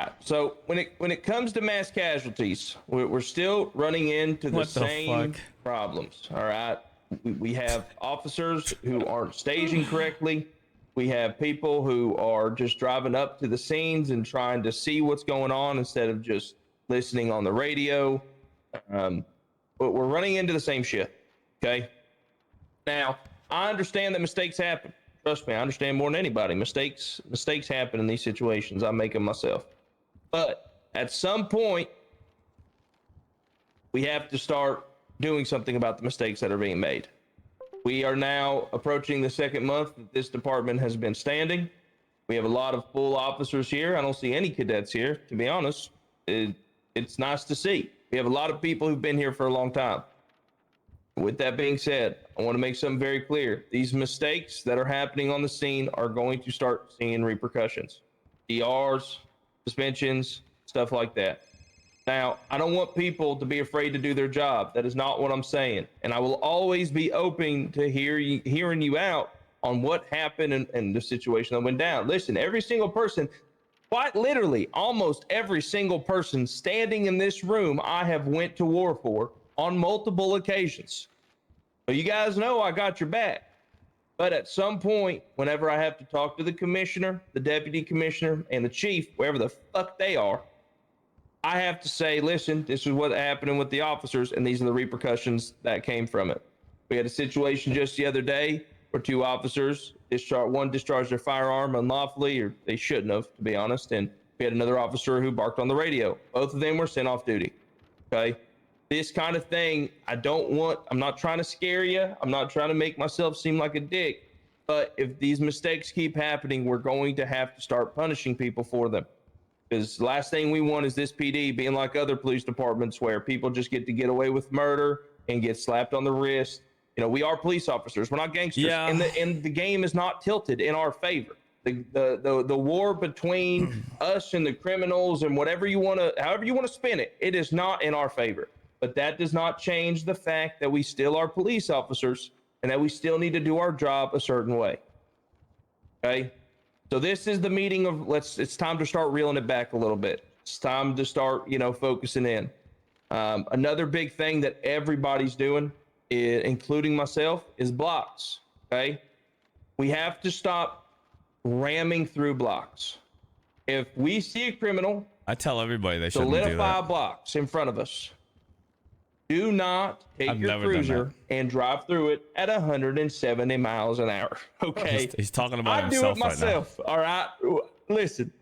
right. So when it comes to mass casualties, we're still running into the same problems. All right. We have officers who aren't staging correctly. We have people who are just driving up to the scenes and trying to see what's going on instead of just listening on the radio. But we're running into the same shit. Okay. Now, I understand that mistakes happen. Trust me, I understand more than anybody. Mistakes happen in these situations. I make them myself. But at some point, we have to start doing something about the mistakes that are being made. We are now approaching the second month that this department has been standing. We have a lot of full officers here. I don't see any cadets here, to be honest. It's nice to see. We have a lot of people who've been here for a long time. With that being said, I want to make something very clear. These mistakes that are happening on the scene are going to start seeing repercussions. DRs, suspensions, stuff like that. Now, I don't want people to be afraid to do their job. That is not what I'm saying. And I will always be open to hearing you out on what happened and the situation that went down. Listen, every single person, quite literally, almost every single person standing in this room, I have went to war for on multiple occasions. So you guys know I got your back. But at some point, whenever I have to talk to the commissioner, the deputy commissioner, and the chief, wherever the fuck they are, I have to say, listen, this is what happened with the officers, and these are the repercussions that came from it. We had a situation just the other day where two officers one discharged their firearm unlawfully, or they shouldn't have, to be honest, and we had another officer who barked on the radio. Both of them were sent off duty. Okay. This kind of thing, I'm not trying to scare you. I'm not trying to make myself seem like a dick, but if these mistakes keep happening, we're going to have to start punishing people for them. Because the last thing we want is this PD being like other police departments where people just get to get away with murder and get slapped on the wrist. You know, we are police officers. We're not gangsters. Yeah. And the game is not tilted in our favor. The war between us and the criminals and however you want to spin it, it is not in our favor. But that does not change the fact that we still are police officers and that we still need to do our job a certain way. Okay? So this is the meeting of it's time to start reeling it back a little bit. It's time to start, focusing in. Another big thing that everybody's doing, including myself, is blocks. Okay? We have to stop ramming through blocks. If we see a criminal, I tell everybody they shouldn't do that. Solidify blocks in front of us. Do not take your cruiser and drive through it at 170 miles an hour. Okay. He's talking about himself right now. I do it myself. All right. Listen,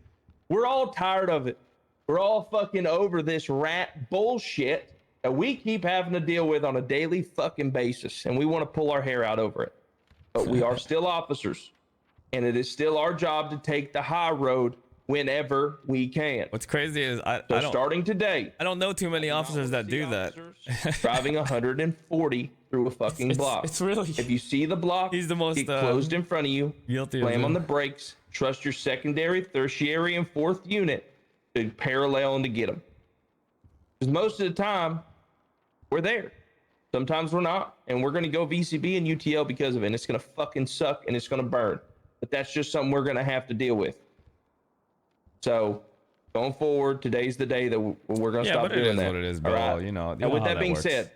we're all tired of it. We're all fucking over this rat bullshit that we keep having to deal with on a daily fucking basis. And we want to pull our hair out over it. But we are still officers. And it is still our job to take the high road whenever we can. What's crazy is starting today, I don't know too many officers that do that. Driving 140 through a fucking block. It's really. If you see the block, he's the most get closed in front of you. Guilty. Slam on the brakes. Trust your secondary, tertiary, and fourth unit to parallel and to get them. Because most of the time, we're there. Sometimes we're not, and we're going to go VCB and UTL because of it. And it's going to fucking suck and it's going to burn. But that's just something we're going to have to deal with. So, going forward, today's the day that we're going to stop doing that. What it is, bro. Right? And with that being said,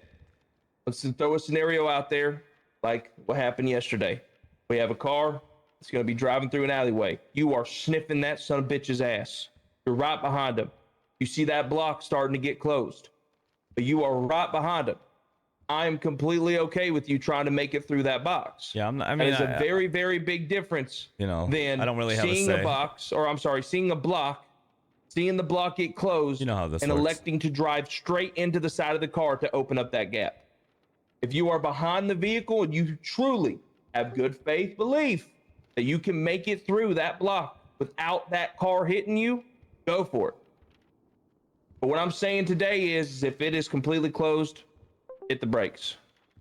let's throw a scenario out there like what happened yesterday. We have a car. It's going to be driving through an alleyway. You are sniffing that son of a bitch's ass. You're right behind him. You see that block starting to get closed. But you are right behind him. I am completely okay with you trying to make it through that box. Yeah, it's a very, very big difference. Than I don't really have seeing a say. seeing a block, seeing the block get closed, you know how this and works. Electing to drive straight into the side of the car to open up that gap. If you are behind the vehicle and you truly have good faith belief that you can make it through that block without that car hitting you, go for it. But what I'm saying today is if it is completely closed, hit the brakes.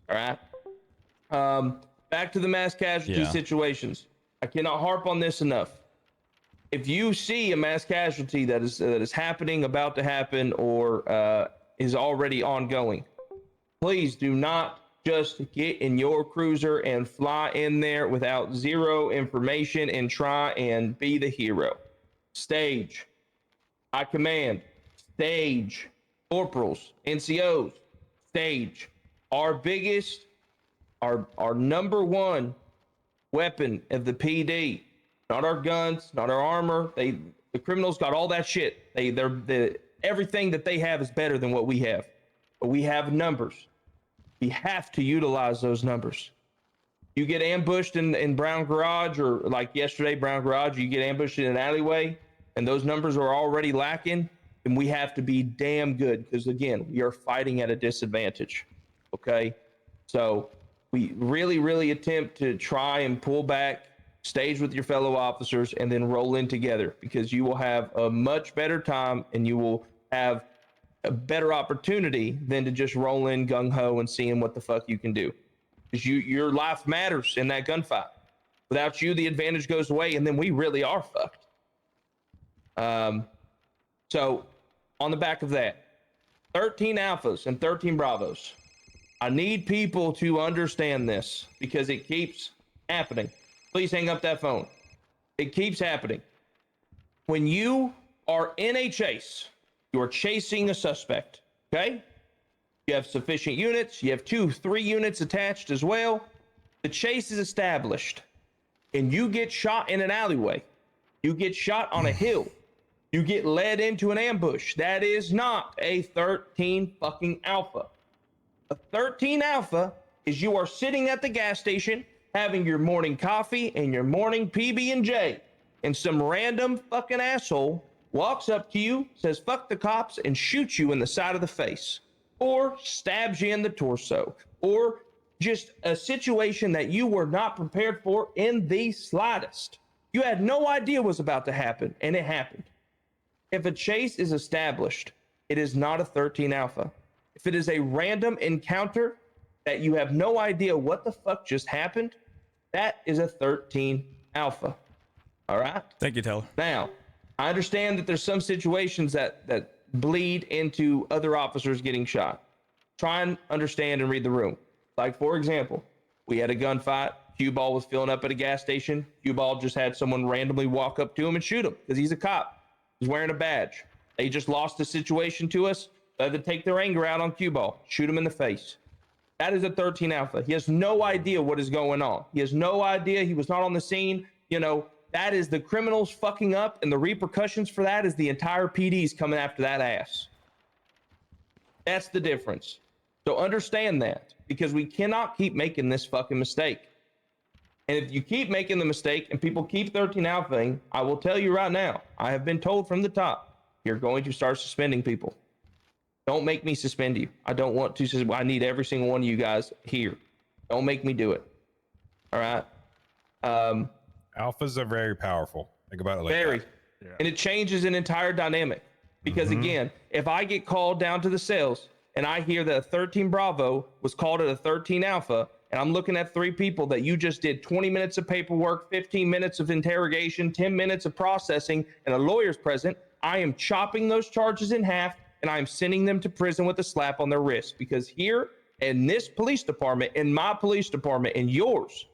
All right. Back to the mass casualty situations. I cannot harp on this enough. If you see a mass casualty that is happening, about to happen, or is already ongoing, please do not just get in your cruiser and fly in there without zero information and try and be the hero. Stage. I command stage, corporals, NCOs, stage. Our biggest, our number one weapon of the PD, not our guns, not our armor. The criminals got all that shit. Everything that they have is better than what we have. But we have numbers. We have to utilize those numbers. You get ambushed in Brown Garage, or like yesterday, Brown Garage, you get ambushed in an alleyway, and those numbers are already lacking, and we have to be damn good, because again, we are fighting at a disadvantage. Okay? So we really attempt to try and pull back, stage with your fellow officers, and then roll in together, because you will have a much better time and you will have a better opportunity than to just roll in gung-ho and seeing what the fuck you can do. Because your life matters in that gunfight. Without you, the advantage goes away, and then we really are fucked. So on the back of that, 13 alphas and 13 bravos. I need people to understand this, because it keeps happening. Please hang up that phone. It keeps happening. When you are in a chase, you are chasing a suspect, okay? You have sufficient units. You have 2-3 units attached as well. The chase is established, and you get shot in an alleyway. You get shot on a hill. You get led into an ambush. That is not a 13 fucking alpha. A 13 alpha is you are sitting at the gas station having your morning coffee and your morning PB&J, and some random fucking asshole walks up to you, says fuck the cops, and shoots you in the side of the face, or stabs you in the torso, or just a situation that you were not prepared for in the slightest. You had no idea was about to happen, and it happened. If a chase is established, it is not a 13 alpha. If it is a random encounter that you have no idea what the fuck just happened, that is a 13 alpha. All right? Thank you, Taylor. Now, I understand that there's some situations that bleed into other officers getting shot. Try and understand and read the room. Like, for example, we had a gunfight. Q-Ball was filling up at a gas station. Q-Ball just had someone randomly walk up to him and shoot him because he's a cop. He's wearing a badge. They just lost the situation to us. They had to take their anger out on Q-Ball. Shoot him in the face. That is a 13 alpha. He has no idea what is going on. He has no idea. He was not on the scene. You know, that is the criminals fucking up, and the repercussions for that is the entire PD's coming after that ass. That's the difference. So understand that, because we cannot keep making this fucking mistake. And if you keep making the mistake and people keep 13 alphaing, I will tell you right now, I have been told from the top, you're going to start suspending people. Don't make me suspend you. I don't want to. I need every single one of you guys here. Don't make me do it. All right? Alphas are very powerful. Think about it like very. that. Yeah. And it changes an entire dynamic. Because again, if I get called down to the cells and I hear that a 13 Bravo was called at a 13 Alpha, and I'm looking at 3 people that you just did 20 minutes of paperwork, 15 minutes of interrogation, 10 minutes of processing, and a lawyer's present, I am chopping those charges in half, and I'm sending them to prison with a slap on their wrist. Because here in this police department, in my police department, in yours,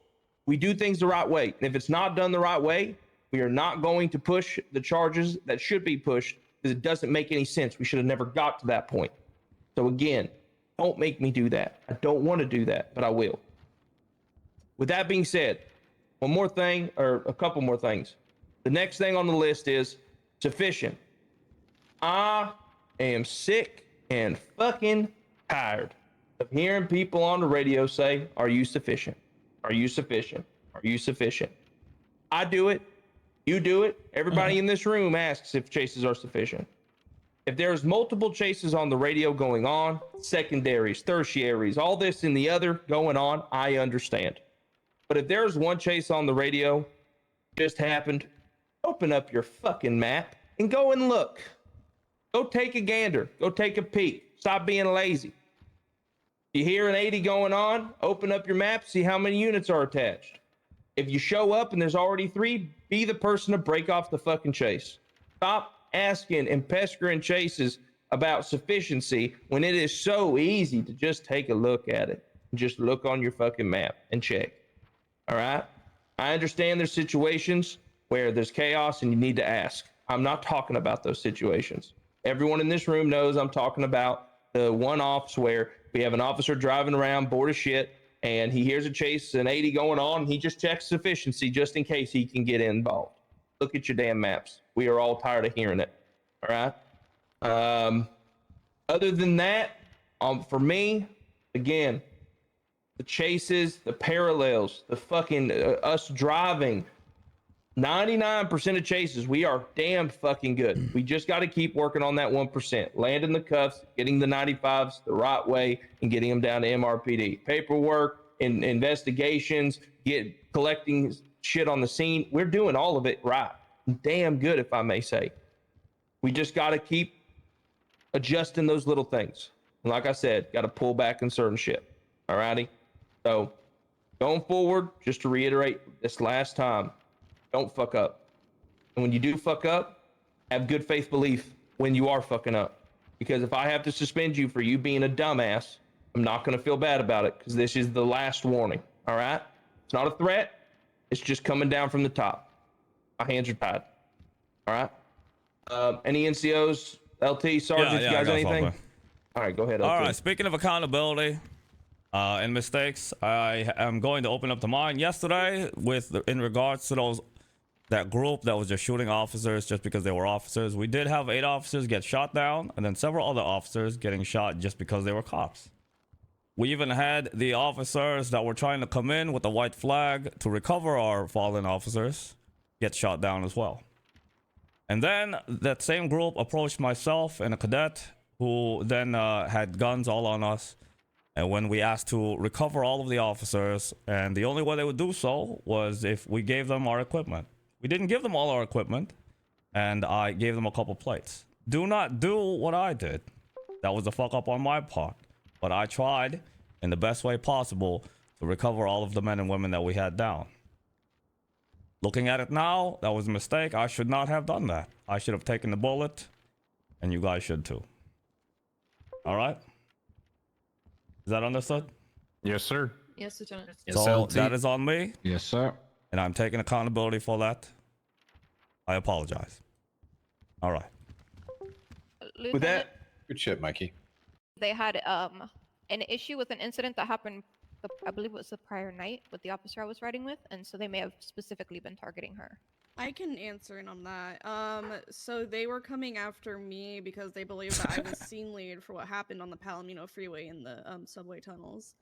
we do things the right way. And if it's not done the right way, we are not going to push the charges that should be pushed, because it doesn't make any sense. We should have never got to that point. So again, don't make me do that. I don't want to do that, but I will. With that being said, one more thing, or a couple more things. The next thing on the list is sufficient. I am sick and fucking tired of hearing people on the radio say, are you sufficient? Are you sufficient? Are you sufficient? I do it. You do it. Everybody in this room asks if chases are sufficient. If there's multiple chases on the radio going on, secondaries, tertiaries, all this and the other going on, I understand. But if there's one chase on the radio, just happened, open up your fucking map and go and look. Go take a gander. Go take a peek. Stop being lazy. You hear an 80 going on, open up your map, see how many units are attached. If you show up and there's already 3, be the person to break off the fucking chase. Stop asking and pestering chases about sufficiency when it is so easy to just take a look at it. Just look on your fucking map and check. All right? I understand there's situations where there's chaos and you need to ask. I'm not talking about those situations. Everyone in this room knows I'm talking about the one-offs where we have an officer driving around bored as shit and he hears a chase, an 80 going on, and he just checks sufficiency just in case he can get involved. Look at your damn maps. We are all tired of hearing it. All right. Other than that, for me, again, the chases, the parallels, the fucking us driving, 99% of chases, we are damn fucking good. We just got to keep working on that 1%, landing the cuffs, getting the 95s the right way, and getting them down to MRPD. Paperwork, investigations, collecting shit on the scene. We're doing all of it right. Damn good, if I may say. We just got to keep adjusting those little things. And like I said, got to pull back on certain shit. All righty? So going forward, just to reiterate this last time, don't fuck up. And when you do fuck up, have good faith belief when you are fucking up. Because if I have to suspend you for you being a dumbass, I'm not going to feel bad about it because this is the last warning. All right? It's not a threat. It's just coming down from the top. My hands are tied. All right? Any NCOs, LT, Sergeant, you guys anything? Something. All right, go ahead, LT. All right, speaking of accountability and mistakes, I am going to open up to mine yesterday in regards to that group that was just shooting officers just because they were officers. We did have 8 officers get shot down and then several other officers getting shot just because they were cops. We even had the officers that were trying to come in with a white flag to recover our fallen officers get shot down as well. And then that same group approached myself and a cadet who then had guns all on us. And when we asked to recover all of the officers, and the only way they would do so was if we gave them our equipment. We didn't give them all our equipment, and I gave them a couple plates. Do not do what I did. That was a fuck up on my part. But I tried in the best way possible to recover all of the men and women that we had down. Looking at it now, that was a mistake. I should not have done that. I should have taken the bullet, and you guys should too. All right? Is that understood? Yes, sir. Yes, Lieutenant. Yes, So LT. that is on me, Yes, sir. and I'm taking accountability for that. I apologize. All right. Lieutenant, With that, Good shit, Mikey. they had an issue with an incident that happened, I believe it was the prior night with the officer I was riding with, and so they may have specifically been targeting her. I can answer in on that. So they were coming after me because they believed that I was scene lead for what happened on the Palomino freeway in the subway tunnels.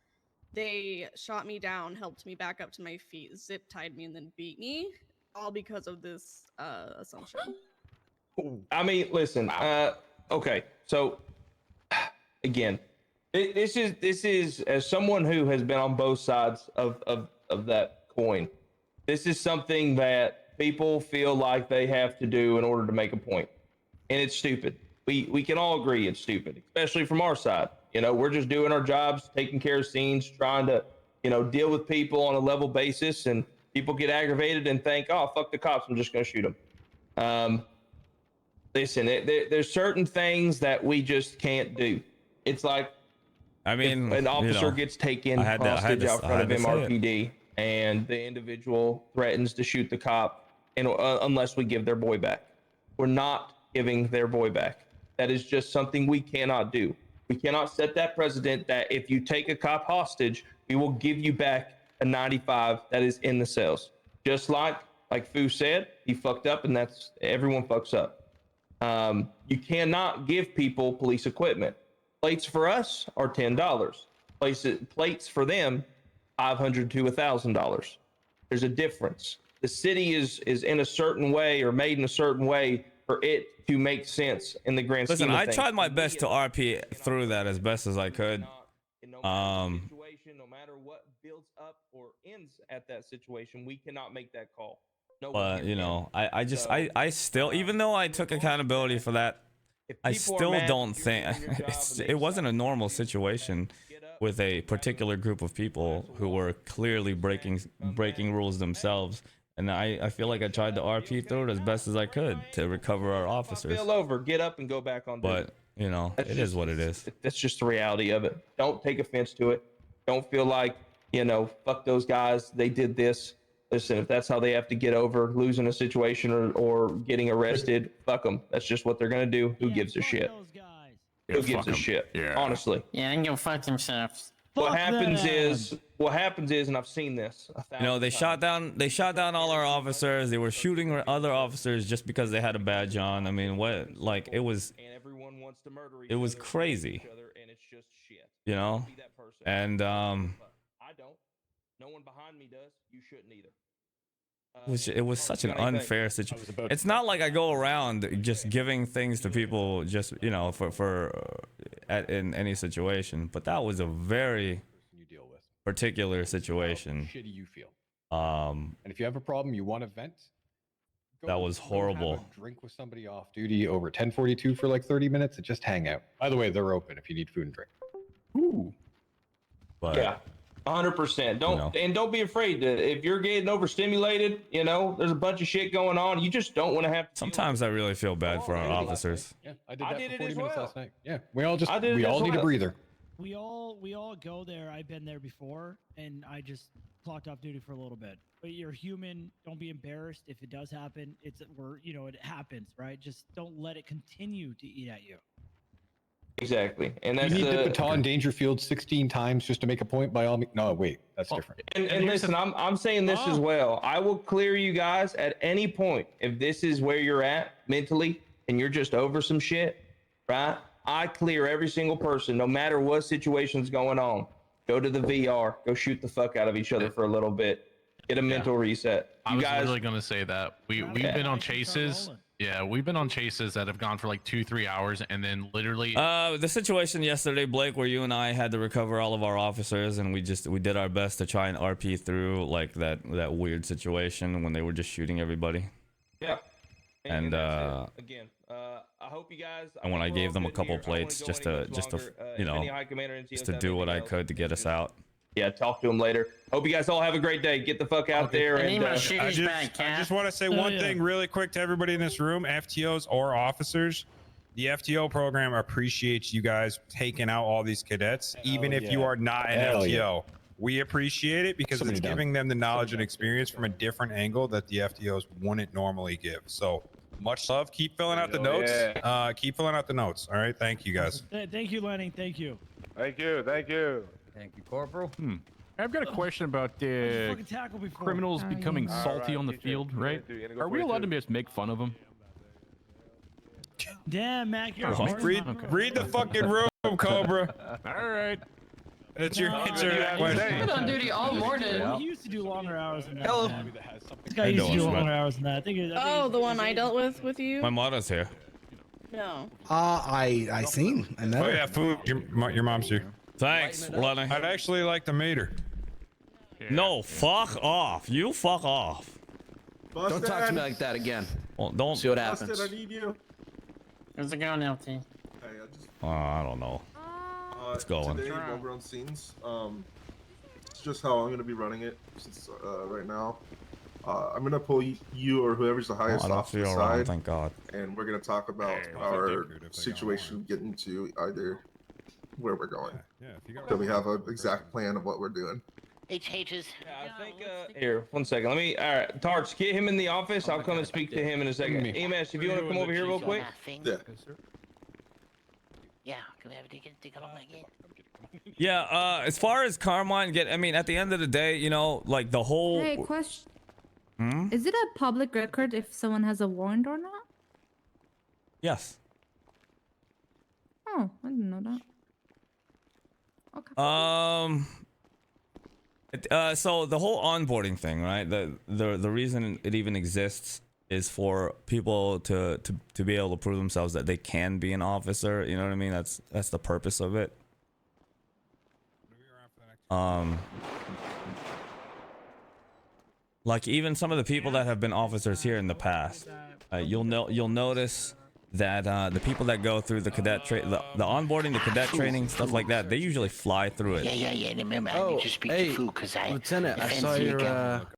They shot me down, helped me back up to my feet, zip tied me, and then beat me, all because of this assumption. I mean, listen. Okay, so again, this is as someone who has been on both sides of that coin. This is something that people feel like they have to do in order to make a point, and it's stupid. We can all agree it's stupid, especially from our side. You know, we're just doing our jobs, taking care of scenes, trying to, deal with people on a level basis, and people get aggravated and think, oh, fuck the cops, I'm just going to shoot them. Listen, there's certain things that we just can't do. It's like, I mean, if an officer gets taken hostage out front of MRPD and the individual threatens to shoot the cop, and unless we give their boy back. We're not giving their boy back. That is just something we cannot do. We cannot set that precedent that if you take a cop hostage, we will give you back a 95 that is in the cells. Just like Fu said, he fucked up, and that's everyone fucks up. You cannot give people police equipment. Plates for us are $10. Plates for them, $500 to $1,000. There's a difference. The city is in a certain way or made in a certain way for it to make sense in the grand scheme of things. Listen, I tried my best to RP through that as best as I could. No matter what builds up or ends at that situation, we cannot make that call. No, but I still, even though I took accountability for that, I still don't think it wasn't a normal situation with a particular group of people who were clearly breaking rules themselves. And I feel like I tried to RP through it as best as I could to recover our officers. Feel over, get up and go back on duty. But it is what it is. That's just the reality of it. Don't take offense to it. Don't feel like, fuck those guys, they did this. Listen, if that's how they have to get over losing a situation or getting arrested, fuck them. That's just what they're gonna do. Who gives a shit? Who gives a shit? Yeah. Honestly. Yeah, and go fuck themselves. What happens is, and I've seen this. You know, they shot down all our officers. They were shooting other officers just because they had a badge on. I mean, what? Like, it was. And everyone wants to murder each It was other, crazy. each other, and it's just shit. You know, Be that person. and But I don't. No one behind me does. You shouldn't either. it was such an unfair situation. It's not like I go around just giving things to people just, you know, in any situation, but that was a very You deal with. particular How situation. shitty you feel. Um, And if you have a problem, you want to vent. That was go have horrible. a drink with somebody off duty over 1042 for like 30 minutes and just hang out. By the way, they're open if you need food and drink. Ooh. but Yeah. 100%. Don't be afraid to, if you're getting overstimulated, you know, there's a bunch of shit going on. You just don't want to have to. sometimes I really feel bad for our officers. Yeah, I did that did for it 40 as minutes well. last night. Yeah, we all I did it as need a well. breather. We all go there. I've been there before, and I just clocked off duty for a little bit. But you're human. Don't be embarrassed if it does happen. It happens, right? Just don't let it continue to eat at you. Exactly. And You that's need the the. baton Dangerfield 16 times just to make a point by all means. No, wait, that's different. And listen, I'm saying this as well. I will clear you guys at any point if this is where you're at mentally and you're just over some shit, right? I clear every single person, no matter what situation's going on. Go to the VR, go shoot the fuck out of each other for a little bit, get a mental reset. I You was guys, literally gonna say that we've been on chases. Yeah, we've been on chases that have gone for like 2-3 hours, and then literally. The situation yesterday, Blake, where you and I had to recover all of our officers, and we did our best to try and RP through like that weird situation when they were just shooting everybody. yeah. And that's it. Again, I hope you guys. and when I we're gave all them a good couple here. I don't wanna plates go just any to much longer. you If know, any high commander and just TOs to have do what I anything could else, to get us just- out. Yeah, talk to them later. Hope you guys all have a great day. Get the fuck out there. I need And my shoes back, I Cat. just want to say Oh, one yeah. thing really quick to everybody in this room, FTOs or officers. The FTO program appreciates you guys taking out all these cadets, even if you yeah. are not an Hell FTO. We appreciate it because Somebody it's down. giving them the knowledge and experience from a different angle that the FTOs wouldn't normally give. So much love. Keep filling out the notes. Keep filling out the notes. All right. Thank you guys. Thank you, Lenny. Thank you. Thank you. Thank you. Thank you, Corporal. I've got a question about How'd you fucking tackle before? criminals Oh, becoming yeah. salty Alright, on the TJ, field, you right? gonna go Are we 42? allowed to just make fun of them? Damn, Mac, you're Oh, hard. Read the fucking room, Cobra. All right. It's your No, answer to you that have question. to I've been on duty all morning. He used to do longer hours than that. Hello. Man. This guy used to do longer hours than that. I think Oh, the one I dealt with you? My mother's here. No. I seen. I know. Oh yeah, food. Your mom's here. Thanks, Lenny. I'd actually like to meet her. No, fuck off. You fuck off. Don't talk to me like that again. Well, don't. See what happens. need you. How's it going, LT? Hey, I just I don't know. It's going. Today, while we're on scenes, it's just how I'm gonna be running it since right now. I'm gonna pull you or whoever's the highest I don't off to the feel around, side, thank God. and we're gonna talk about our situation getting to either where we're going. Yeah, if you got. So we have an exact plan of what we're doing. HH's. Yeah, I think, here, 1 second. Let me, all right, Tarts, get him in the office. I'll come and speak to him in a second. Me. EMS, if you want to come over here real quick. Yeah. Yeah, can we have a ticket on that game? Yeah, as far as Carmine I mean, at the end of the day, you know, like the whole. Hey, question. Hmm? Is it a public record if someone has a warrant or not? Yes. Oh, I didn't know that. Okay. So the whole onboarding thing, right? The reason it even exists is for people to be able to prove themselves that they can be an officer. You know what I mean? That's the purpose of it. Like even some of the people that have been officers here in the past, you'll notice that the people that go through the cadet the onboarding, the cadet training, stuff like that, they usually fly through it. Yeah. Remember, I Oh, need to speak hey, to Fu because I Lieutenant, I offends saw you your again.